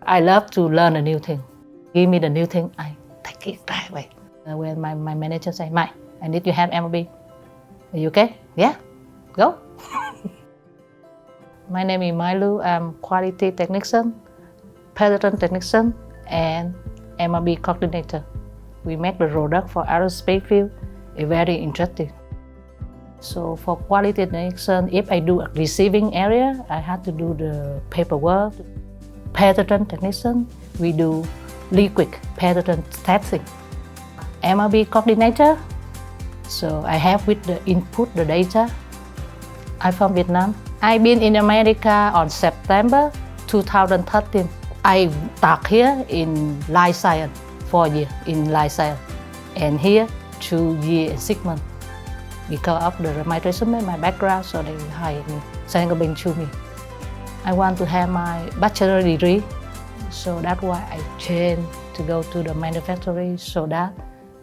I love to learn a new thing. Give me the new thing, I take it right away. When my manager say, Mai, I need you have MLB. Are you okay? Yeah, go. My name is Mai Luu. I'm quality technician, pattern technician, and MLB coordinator. We make the product for aerospace field. It's very interesting. So for quality technician, if I do a receiving area, I have to do the paperwork. Pattern technician, we do liquid pattern testing. MLB coordinator, so I have with the input the data. I'm from Vietnam. I've been in America on September 2013. I stuck here in life science 4 years in life science, and here 2 years and 6 months. Because of my resume, my background, so they hired me. Saint-Gobain chose me. I want to have my bachelor degree, so that's why I changed to go to the manufacturing so that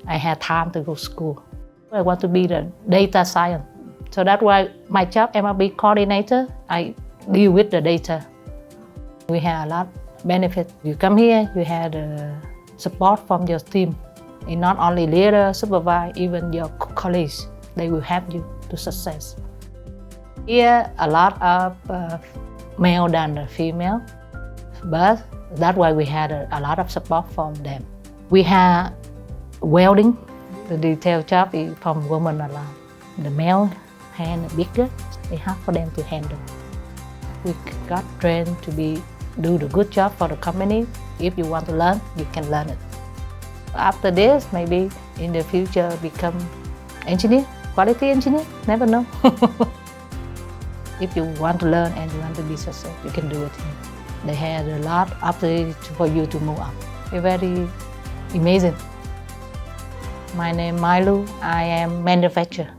I had time to go to school. I want to be the data science. So that's why my job, MLB coordinator, I deal with the data. We have a lot of benefits. You come here, you have the support from your team. And not only leader, supervisor, even your colleagues, they will help you to success. Here, a lot of male than the female, but that's why we had a lot of support from them. We have welding, the detail job is from women alone. The male hand bigger, it's hard for them to handle. We got trained to do the good job for the company. If you want to learn, you can learn it. After this, maybe in the future become engineer, quality engineer, never know. If you want to learn and you want to be successful, you can do it here. They had a lot of opportunity for you to move up. It's very amazing. My name is Mai Luu. I am manufacturer.